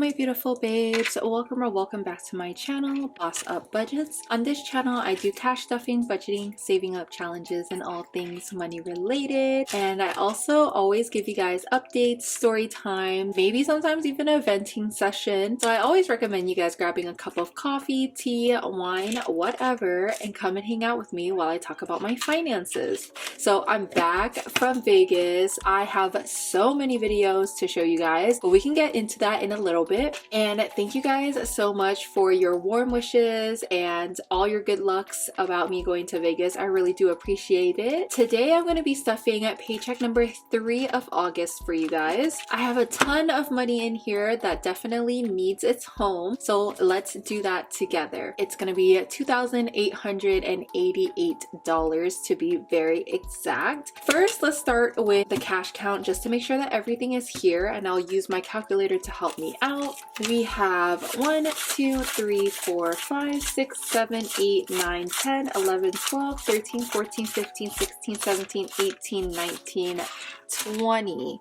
my beautiful babes, welcome or welcome back to my channel, Boss Up Budgets. On this channel I do cash stuffing, budgeting, saving up challenges, and all things money related. And I also always give you guys updates, story time, maybe sometimes even a venting session. So I always recommend you guys grabbing a cup of coffee, tea, wine, whatever, and come and hang out with me while I talk about my finances. So I'm back from Vegas. I have so many videos to show you guys, but we can get into that in a little bit. And thank you guys so much for your warm wishes and all your good lucks about me going to Vegas. I really do appreciate it. Today I'm going to be stuffing paycheck number 3 of August for you guys. I have a ton of money in here that definitely needs its home, so let's do that together. It's going to be $2,888 to be very exact. First, let's start with the cash count just to make sure that everything is here, and I'll use my calculator to help me out. We have 1, 2, 3, 4, 5, 6, 7, 8, 9, 10, 11, 12, 13, 14, 15, 16, 17, 18, 19, 20.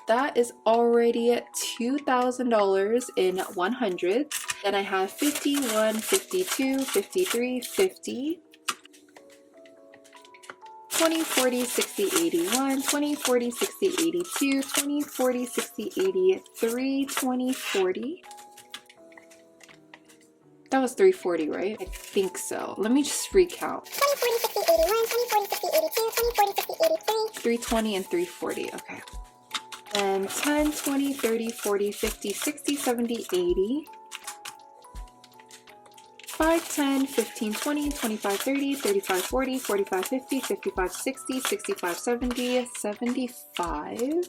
That is already $2,000 in 100s. Then I have 51, 52, 53, 50. 20, 40, 60, 81, 20, 40, 60, 82, 20, 40, 60, 83, 20, 40. That was 340, right? I think so. Let me just recount. 20, 40, 60, 81, 20, 40, 60, 82, 20, 40, 60, 83. 320 and 340, okay. And 10, 20, 30, 40, 50, 60, 70, 80. 5, 10, 15, 20, 25, 30, 35, 40, 45, 50, 55, 60, 65, 70, 75.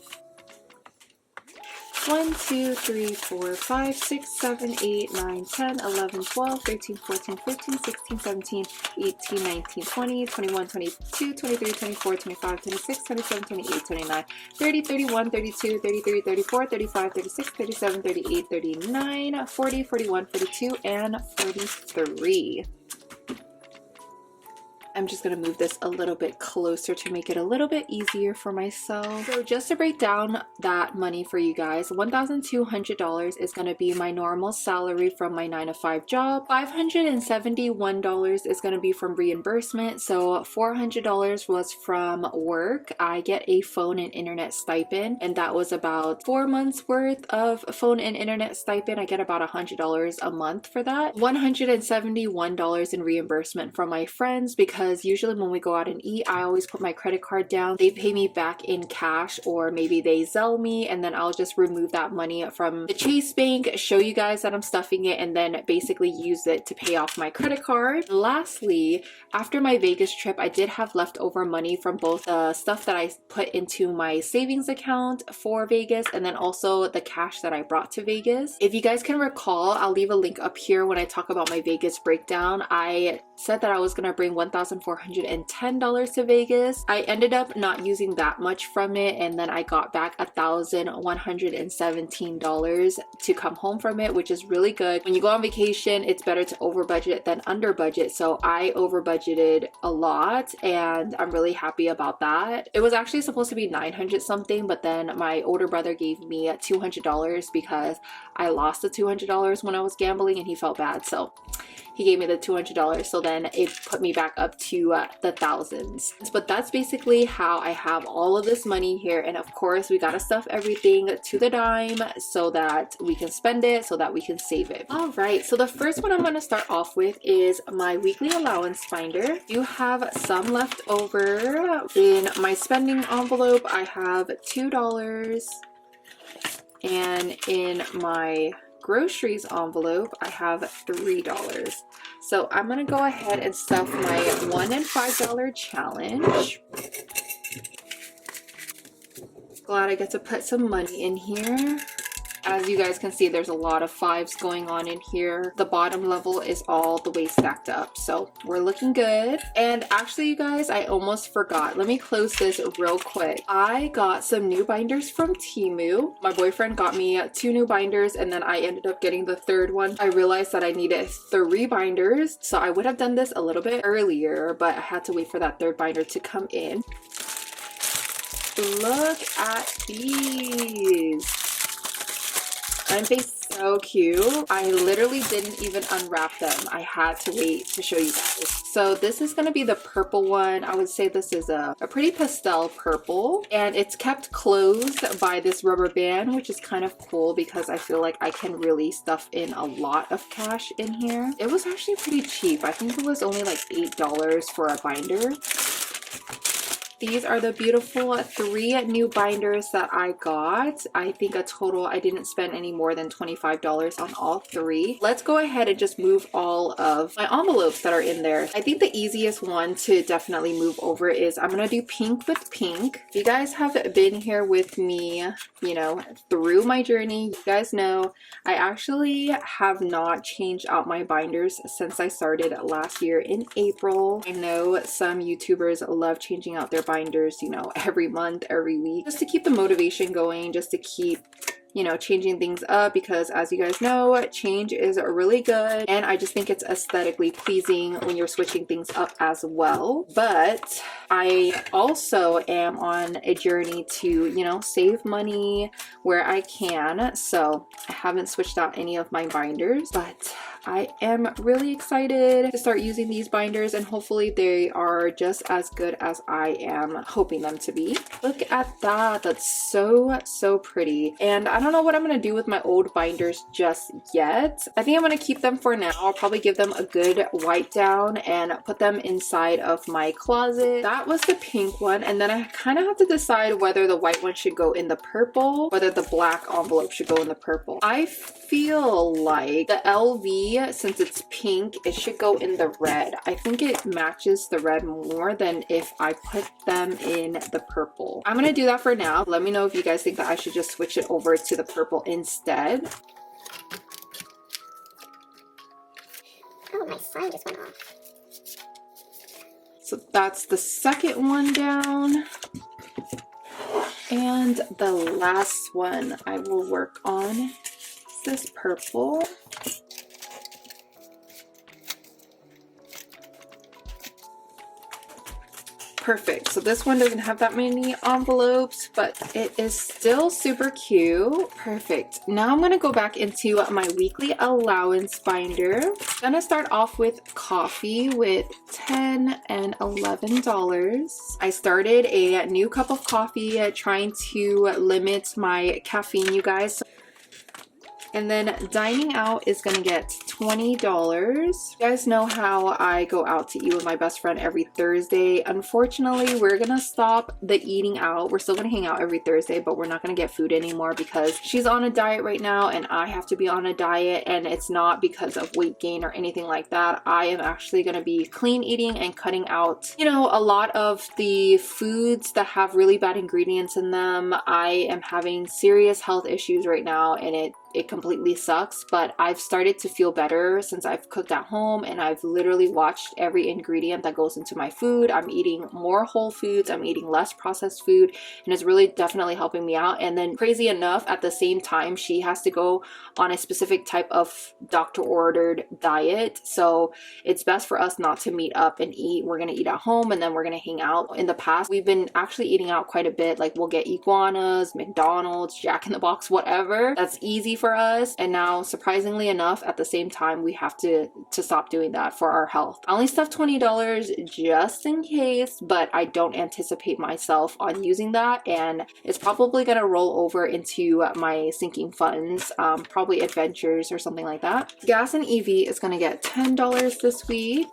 1, 2, 3, 4, 5, 6, 7, 8, 9, 10, 11, 12, 13, 14, 15, 16, 17, 18, 19, 20, 21, 22, 23, 24, 25, 26, 27, 28, 29, 30, 31, 32, 33, 34, 35, 36, 37, 38, 39, 40, 41, 42, and 43. I'm just going to move this a little bit closer to make it a little bit easier for myself. So just to break down that money for you guys, $1,200 is going to be my normal salary from my 9-to-5 job. $571 is going to be from reimbursement. So $400 was from work. I get a phone and internet stipend, and that was about 4 months worth of phone and internet stipend. I get about $100 a month for that. $171 in reimbursement from my friends, because usually when we go out and eat, I always put my credit card down. They pay me back in cash, or maybe they Zelle me, and then I'll just remove that money from the Chase Bank, show you guys that I'm stuffing it, and then basically use it to pay off my credit card. Lastly, after my Vegas trip, I did have leftover money from both the stuff that I put into my savings account for Vegas, and then also the cash that I brought to Vegas. If you guys can recall, I'll leave a link up here when I talk about my Vegas breakdown. I said that I was gonna bring $1,410 to Vegas. I ended up not using that much from it, and then I got back $1,117 to come home from it, which is really good. When you go on vacation, it's better to over budget than under budget, so I over budgeted a lot, and I'm really happy about that. It was actually supposed to be 900 something, but then my older brother gave me $200 because I lost the $200 when I was gambling, and he felt bad, so he gave me the $200, so then it put me back up to the thousands. But that's basically how I have all of this money here, and of course we gotta stuff everything to the dime so that we can spend it, so that we can save it. All right, so the first one I'm gonna start off with is my weekly allowance finder. You have some left over. In my spending envelope, I have $2, and in my groceries envelope, I have $3. So I'm gonna go ahead and stuff my $1 and $5 challenge. Glad I get to put some money in here. As you guys can see, there's a lot of 5s going on in here. The bottom level is all the way stacked up, so we're looking good. And actually, you guys, I almost forgot. Let me close this real quick. I got some new binders from Temu. My boyfriend got me 2 new binders, and then I ended up getting the 3rd one. I realized that I needed 3 binders, so I would have done this a little bit earlier, but I had to wait for that 3rd binder to come in. Look at these. And they so cute. I literally didn't even unwrap them. I had to wait to show you guys. So this is going to be the purple one. I would say this is a pretty pastel purple, and it's kept closed by this rubber band, which is kind of cool because I feel like I can really stuff in a lot of cash in here. It was actually pretty cheap. I think it was only like $8 for a binder. These are the beautiful 3 new binders that I got. I think a total, I didn't spend any more than $25 on all 3. Let's go ahead and just move all of my envelopes that are in there. I think the easiest one to definitely move over is I'm going to do pink with pink. If you guys have been here with me, you know, through my journey, you guys know I actually have not changed out my binders since I started last year in April. I know some YouTubers love changing out their binders, you know, every month, every week, just to keep the motivation going, just to keep, you know, changing things up, because as you guys know, change is really good, and I just think it's aesthetically pleasing when you're switching things up as well. But I also am on a journey to, you know, save money where I can, so I haven't switched out any of my binders, but I am really excited to start using these binders, and hopefully they are just as good as I am hoping them to be. Look at that. That's so pretty. And I don't know what I'm going to do with my old binders just yet. I think I'm going to keep them for now. I'll probably give them a good wipe down and put them inside of my closet. That was the pink one, and then I kind of have to decide whether the white one should go in the purple, whether the black envelope should go in the purple. I feel like the LV, since it's pink, it should go in the red. I think it matches the red more than if I put them in the purple. I'm gonna do that for now. Let me know if you guys think that I should just switch it over to the purple instead. Oh, my slime just went off. So that's the second one down. And the last one I will work on is this purple. Perfect. So this one doesn't have that many envelopes, but it is still super cute. Perfect. Now I'm going to go back into my weekly allowance binder. I'm going to start off with coffee with $10 and $11. I started a new cup of coffee, trying to limit my caffeine, you guys. And then dining out is gonna get $20. You guys know how I go out to eat with my best friend every Thursday. Unfortunately, we're gonna stop the eating out. We're still gonna hang out every Thursday, but we're not gonna get food anymore because she's on a diet right now and I have to be on a diet, and it's not because of weight gain or anything like that. I am actually gonna be clean eating and cutting out, you know, a lot of the foods that have really bad ingredients in them. I am having serious health issues right now, and it completely sucks, but I've started to feel better since I've cooked at home, and I've literally watched every ingredient that goes into my food. I'm eating more whole foods, I'm eating less processed food, and it's really definitely helping me out. And then crazy enough, at the same time, she has to go on a specific type of doctor ordered diet, so it's best for us not to meet up and eat. We're gonna eat at home and then we're gonna hang out. In the past, we've been actually eating out quite a bit. Like, we'll get iguanas, McDonald's, Jack in the Box, whatever. That's easy for us, and now surprisingly enough, at the same time, we have to stop doing that for our health. I only stuffed $20 just in case, but I don't anticipate myself on using that, and it's probably gonna roll over into my sinking funds, probably adventures or something like that. Gas and EV is gonna get $10 this week.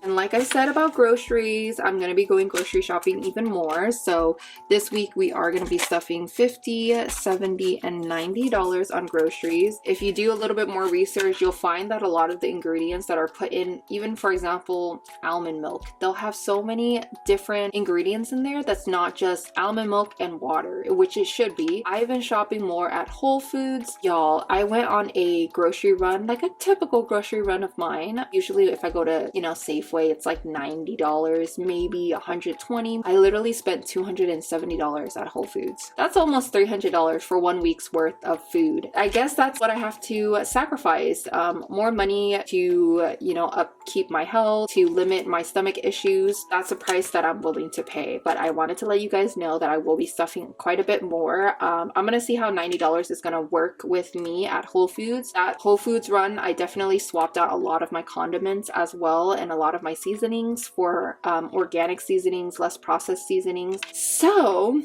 And like I said about groceries, I'm going to be going grocery shopping even more. So this week we are going to be stuffing $50, $70, and $90 on groceries. If you do a little bit more research, you'll find that a lot of the ingredients that are put in, even for example, almond milk, they'll have so many different ingredients in there that's not just almond milk and water, which it should be. I've been shopping more at Whole Foods. Y'all, I went on a grocery run, like a typical grocery run of mine. Usually if I go to, you know, Safeway way, it's like $90, maybe $120. I literally spent $270 at Whole Foods. That's almost $300 for 1 week's worth of food. I guess that's what I have to sacrifice. More money to, you know, upkeep my health, to limit my stomach issues. That's a price that I'm willing to pay. But I wanted to let you guys know that I will be stuffing quite a bit more. I'm gonna see how $90 is gonna work with me at Whole Foods. At Whole Foods run, I definitely swapped out a lot of my condiments as well, and a lot of my seasonings for organic seasonings, less processed seasonings. So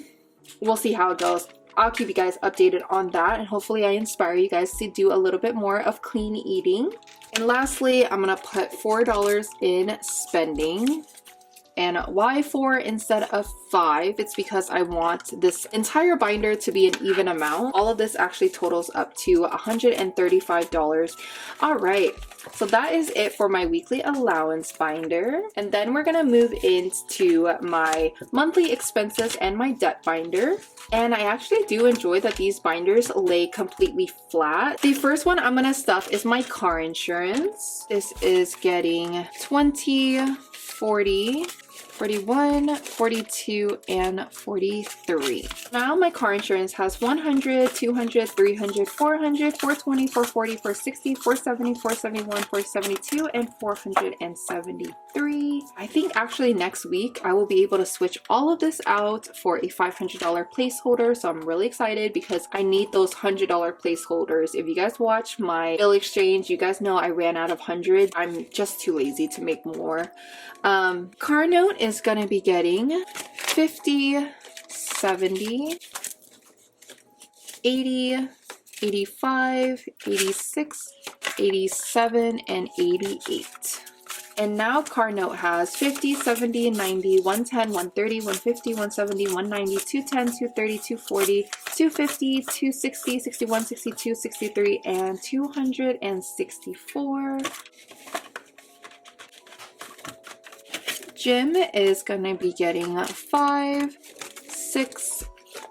we'll see how it goes. I'll keep you guys updated on that, and hopefully I inspire you guys to do a little bit more of clean eating. And lastly, I'm gonna put $4 in spending. And why 4 instead of 5? It's because I want this entire binder to be an even amount. All of this actually totals up to $135. All right, so that is it for my weekly allowance binder. And then we're gonna move into my monthly expenses and my debt binder. And I actually do enjoy that these binders lay completely flat. The first one I'm gonna stuff is my car insurance. This is getting 20, 40, 41, 42, and 43. Now my car insurance has 100, 200, 300, 400, 420, 440, 460, 470, 471, 472, and 473. I think actually next week I will be able to switch all of this out for a $500 placeholder. So I'm really excited because I need those $100 placeholders. If you guys watch my bill exchange, you guys know I ran out of 100. I'm just too lazy to make more. Car note is gonna be getting 50, 70, 80, 85, 86, 87, and 88. And now car note has 50, 70, 90, 110, 130, 150, 170, 190, 210, 230, 240, 250, 260, 61, 62, 63, and 264. Gym is going to be getting 5, 6,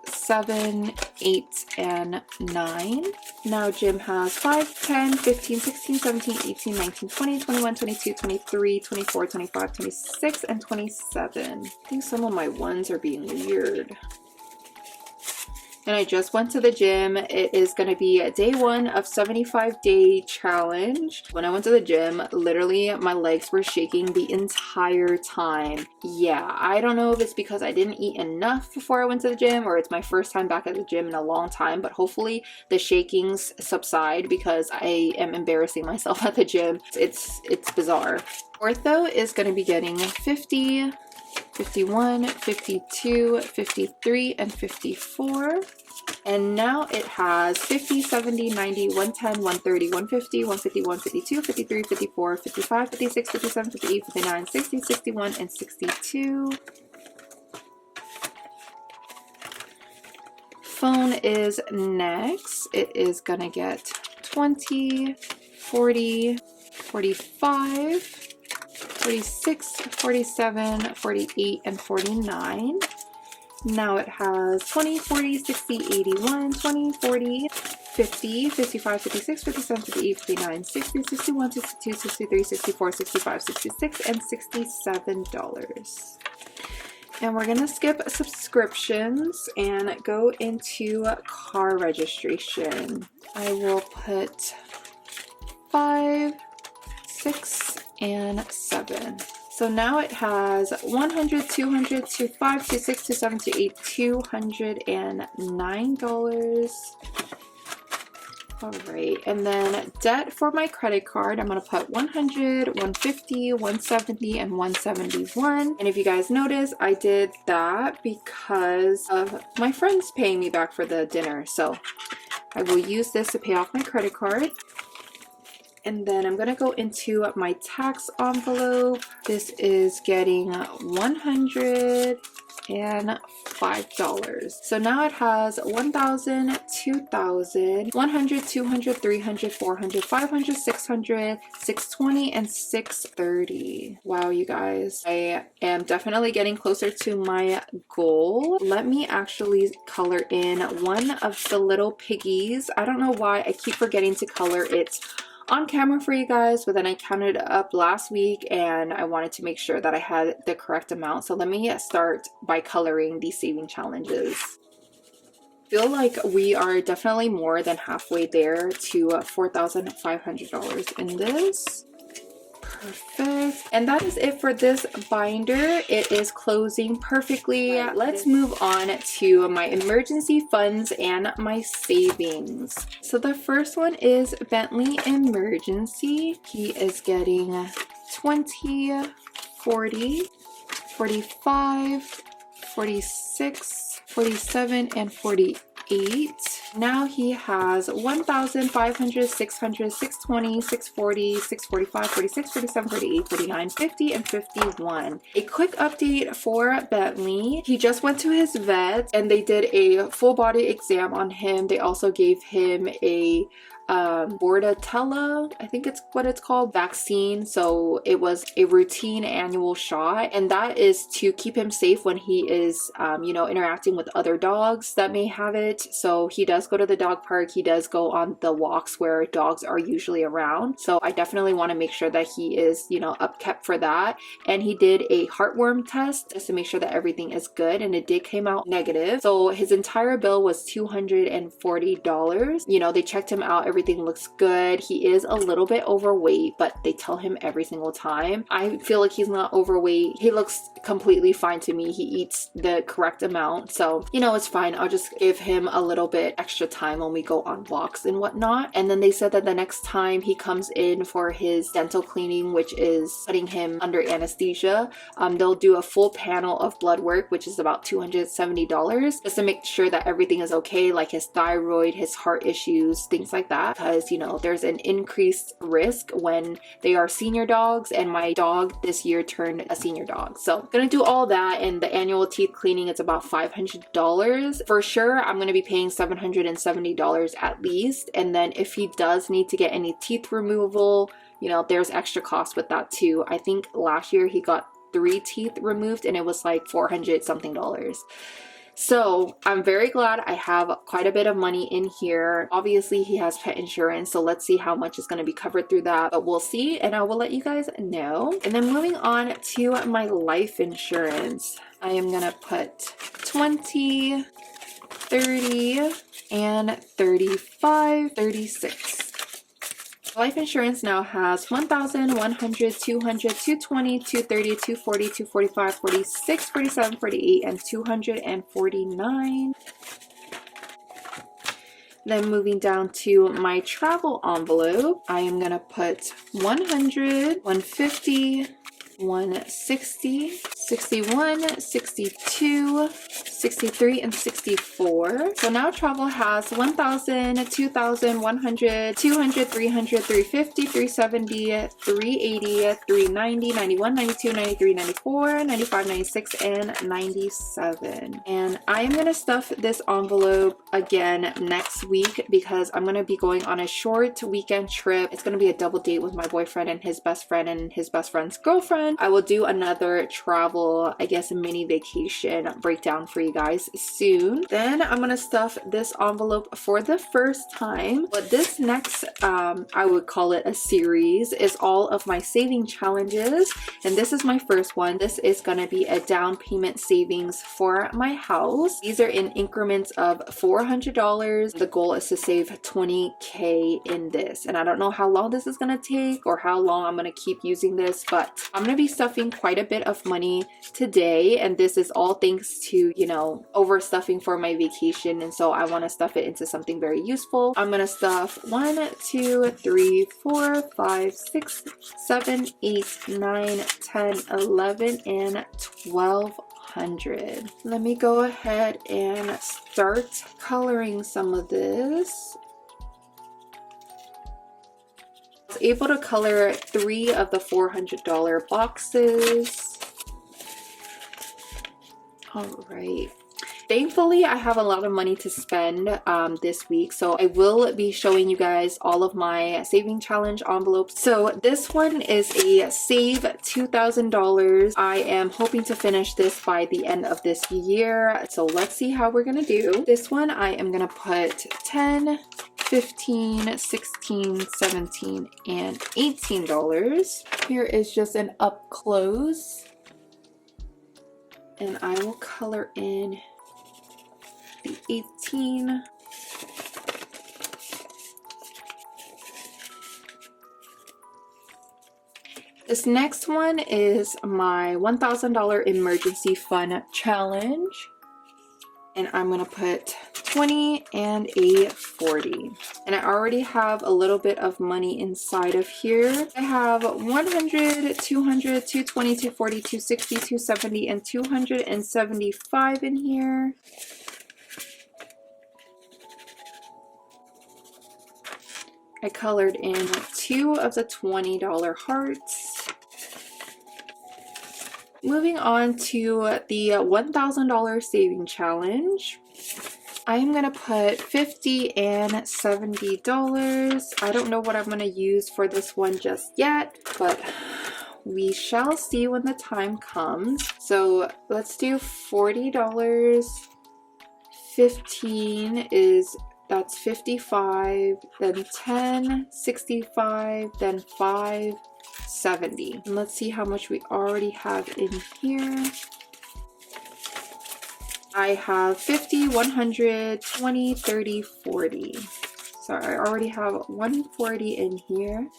7, 8, and 9. Now Gym has 5, 10, 15, 16, 17, 18, 19, 20, 21, 22, 23, 24, 25, 26, and 27. I think some of my ones are being weird. And I just went to the gym. It is going to be day 1 of 75-day challenge. When I went to the gym, literally my legs were shaking the entire time. Yeah, I don't know if it's because I didn't eat enough before I went to the gym, or it's my first time back at the gym in a long time, but hopefully the shakings subside because I am embarrassing myself at the gym. It's bizarre. Ortho is going to be getting 50, 51, 52, 53, and 54. And now it has 50, 70, 90, 110, 130, 150, 151, 52, 53, 54, 55, 56, 57, 58, 59, 60, 61, and 62. Phone is next. It is gonna get 20, 40, 45, 46, 47, 48, and 49. Now it has 20, 40, 60, 81, 20, 40, 50, 55, 56, 57, 58, 59, 60, 61, 62, 63, 64, 65, 66, and $67. And we're gonna skip subscriptions and go into car registration. I will put 5, 6, and 7. So now it has 100, 200, 25, 26, 27, 28, $209. All right, and then debt for my credit card, I'm gonna put 100, 150, 170, and 171. And if you guys notice, I did that because of my friends paying me back for the dinner. So I will use this to pay off my credit card. And then I'm gonna go into my tax envelope. This is getting $105. So now it has 1,000, 2,000, 100, 200, 300, 400, 500, 600, 620, and 630. Wow, you guys, I am definitely getting closer to my goal. Let me actually color in one of the little piggies. I don't know why I keep forgetting to color it on camera for you guys, but then I counted up last week and I wanted to make sure that I had the correct amount. So let me start by coloring these saving challenges. Feel like we are definitely more than halfway there to $4,500 in this. Perfect. And that is it for this binder. It is closing perfectly. Let's move on to my emergency funds and my savings. So the first one is Bentley Emergency. He is getting 20, 40, 45, 46, 47, and 48. Now he has 1,500, 600, 620, 640, 645, 46, 47, 48, 49, 50, and 51. A quick update for Bentley. He just went to his vet and they did a full body exam on him. They also gave him a Bordetella, I think it's what it's called, vaccine. So it was a routine annual shot, and that is to keep him safe when he is you know, interacting with other dogs that may have it. So he does go to the dog park, he does go on the walks where dogs are usually around. So I definitely want to make sure that he is, you know, upkept for that. And he did a heartworm test just to make sure that everything is good, and it did come out negative. So his entire bill was $240. You know, they checked him out, everything looks good. He is a little bit overweight, but they tell him every single time. I feel like he's not overweight. He looks completely fine to me. He eats the correct amount, so you know, it's fine. I'll just give him a little bit extra time when we go on walks and whatnot. And then they said that the next time he comes in for his dental cleaning, which is putting him under anesthesia, they'll do a full panel of blood work, which is about $270, just to make sure that everything is okay, like his thyroid, his heart issues, things like that. Because, you know, there's an increased risk when they are senior dogs, and my dog this year turned a senior dog. So I'm gonna do all that, and the annual teeth cleaning, it's about $500 for sure. I'm gonna be paying $770 at least, and then if he does need to get any teeth removal, you know, there's extra cost with that too. I think last year he got 3 teeth removed and it was like $400 something. So I'm very glad I have quite a bit of money in here. Obviously he has pet insurance, so let's see how much is going to be covered through that, but we'll see, and I will let you guys know. And then moving on to my life insurance, I am going to put 20, 30, and 35, 36. Life insurance now has 1,000, 100, 200, 220, 230, 240, 245, 46, 47, 48, and 249. Then moving down to my travel envelope, I am going to put 100, 150, 160, 61, 62, 63, and 64. So now travel has 1,000, 2,000, 100, 200, 300, 350, 370, 380, 390, 91, 92, 93, 94, 95, 96, and 97. And I am going to stuff this envelope again next week because I'm going to be going on a short weekend trip. It's going to be a double date with my boyfriend and his best friend's girlfriend. I will do another travel, I guess, a mini vacation breakdown for you guys soon. Then I'm gonna stuff this envelope for the first time. But this next, I would call it a series, is all of my saving challenges. And this is my first one. This is gonna be a down payment savings for my house. These are in increments of $400. The goal is to save 20K in this. And I don't know how long this is gonna take or how long I'm gonna keep using this, but I'm gonna be stuffing quite a bit of money today, and this is all thanks to, you know, overstuffing for my vacation, and so I want to stuff it into something very useful. I'm gonna stuff 1, 2, 3, 4, 5, 6, 7, 8, 9, 10, 11, and 1,200. Let me go ahead and start coloring some of this. I was able to color 3 of the $400 boxes. All right. Thankfully, I have a lot of money to spend this week, so I will be showing you guys all of my saving challenge envelopes. So this one is a save $2,000. I am hoping to finish this by the end of this year, so let's see how we're gonna do. This one I am gonna put 10, $15, $16, $17, and $18. Here is just an up close, and I will color in the 18. This next one is my $1,000 emergency fund challenge, and I'm gonna put 20 and a 40. And I already have a little bit of money inside of here. I have 100, 200, 220, 240, 260, 270, and 275 in here. I colored in 2 of the $20 hearts. Moving on to the $1,000 saving challenge. I am gonna put $50 and $70. I don't know what I'm gonna use for this one just yet, but we shall see when the time comes. So let's do $40. 15 is, that's 55, then 10, 65, then 5, 70. And let's see how much we already have in here. I have 50, 100, 20, 30, 40. So I already have 140 in here.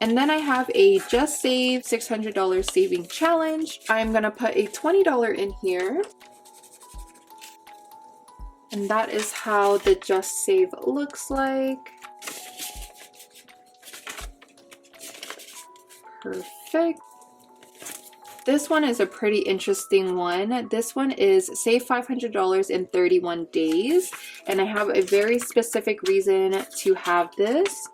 And then I have a Just Save $600 saving challenge. I'm gonna put a $20 in here. And that is how the Just Save looks like. Perfect. This one is a pretty interesting one. This one is save $500 in 31 days. And I have a very specific reason to have this.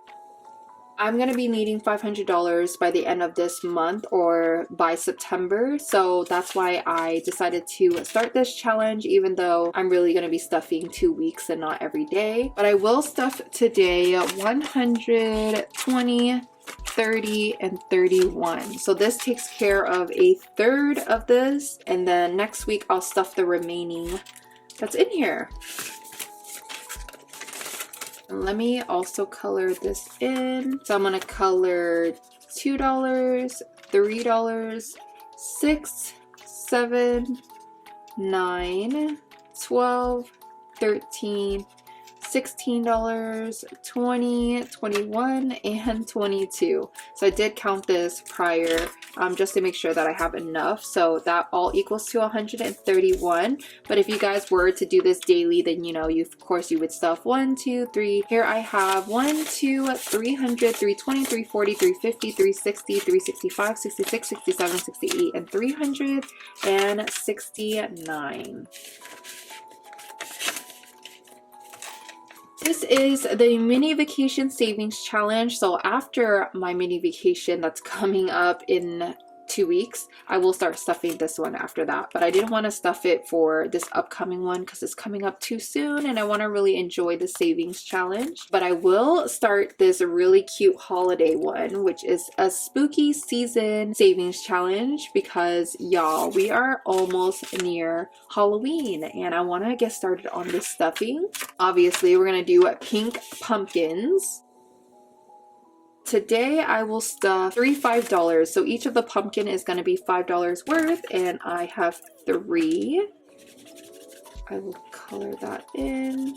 I'm going to be needing $500 by the end of this month or by September. So that's why I decided to start this challenge, even though I'm really going to be stuffing 2 weeks and not every day. But I will stuff today 120, 30, and 31. So this takes care of a third of this. And then next week I'll stuff the remaining that's in here. Let me also color this in. So I'm gonna color $2, $3, 6, 7, 9, 12, 13, $16, 20, 21, and 22. So I did count this prior just to make sure that I have enough. So that all equals to 131. But if you guys were to do this daily, then you know, of course you would stuff 1, 2, 3. Here I have 1, 2, 300, 320, 340, 350, 360, 365, 66, 67, 68, and 369. This is the mini vacation savings challenge. So after my mini vacation that's coming up in 2 weeks, I will start stuffing this one after that. But I didn't want to stuff it for this upcoming one because it's coming up too soon and I want to really enjoy the savings challenge. But I will start this really cute holiday one, which is a spooky season savings challenge, because y'all, we are almost near Halloween and I want to get started on this stuffing. Obviously, we're going to do pink pumpkins. Today I will stuff 3 $5. So each of the pumpkin is going to be $5 worth, and I have 3. I will color that in.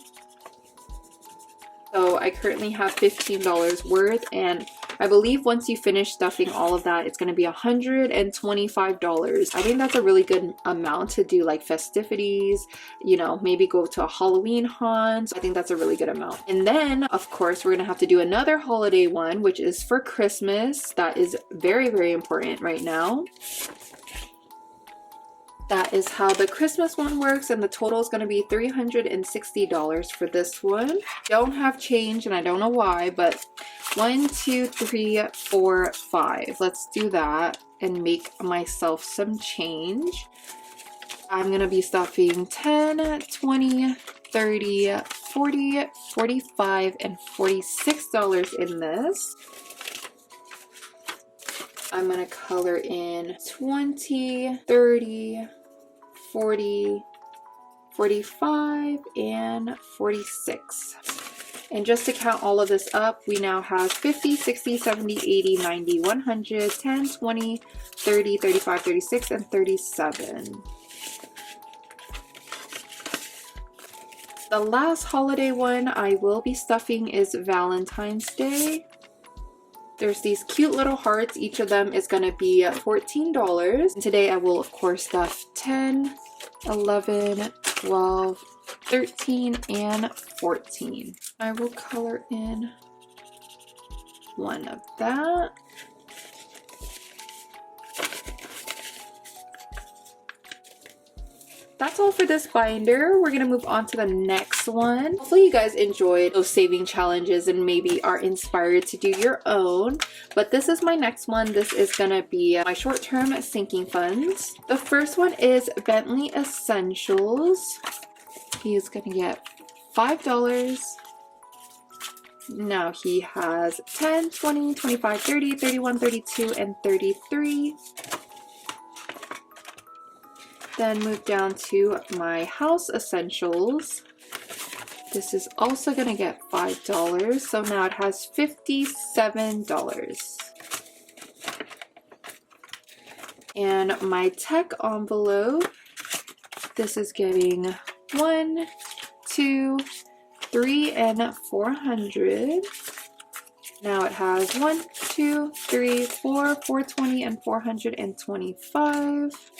So I currently have $15 worth, and I believe once you finish stuffing all of that, it's going to be $125. I think that's a really good amount to do like festivities, you know, maybe go to a Halloween hunt. I think that's a really good amount. And then of course we're going to have to do another holiday one, which is for Christmas. That is very, very important right now. That is how the Christmas one works, and the total is going to be $360 for this one. Don't have change and I don't know why, but 1, 2, 3, 4, 5. Let's do that and make myself some change. I'm going to be stuffing 10, 20, 30, 40, 45, and $46 in this. I'm going to color in 20, 30, 40, 45, and 46. And just to count all of this up, we now have 50, 60, 70, 80, 90, 100, 10, 20, 30, 35, 36, and 37. The last holiday one I will be stuffing is Valentine's Day. There's these cute little hearts. Each of them is going to be $14. And today I will, of course, stuff 10, 11, 12, 13, and 14. I will color in one of that. That's all for this binder. We're gonna move on to the next one. Hopefully you guys enjoyed those saving challenges and maybe are inspired to do your own. But this is my next one. This is gonna be my short-term sinking funds. The first one is Bentley Essentials. He is gonna get $5. Now he has 10, 20, 25, 30, 31, 32, and 33. Then move down to my house essentials. This is also gonna get $5, so now it has $57. And my tech envelope, this is getting 1, 2, 3, and 400. Now it has 1, 2, 3, 4, 420, and 425.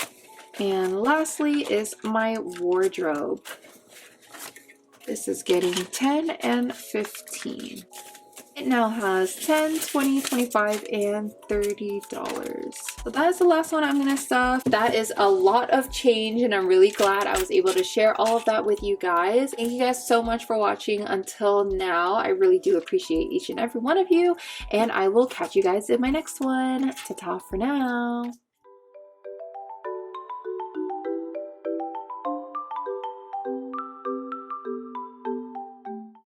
And lastly is my wardrobe. This is getting 10 and 15. It now has 10, 20, 25, and $30. So that is the last one I'm gonna stuff. That is a lot of change and I'm really glad I was able to share all of that with you guys. Thank you guys so much for watching until now. I really do appreciate each and every one of you, and I will catch you guys in my next one. Ta-ta for now.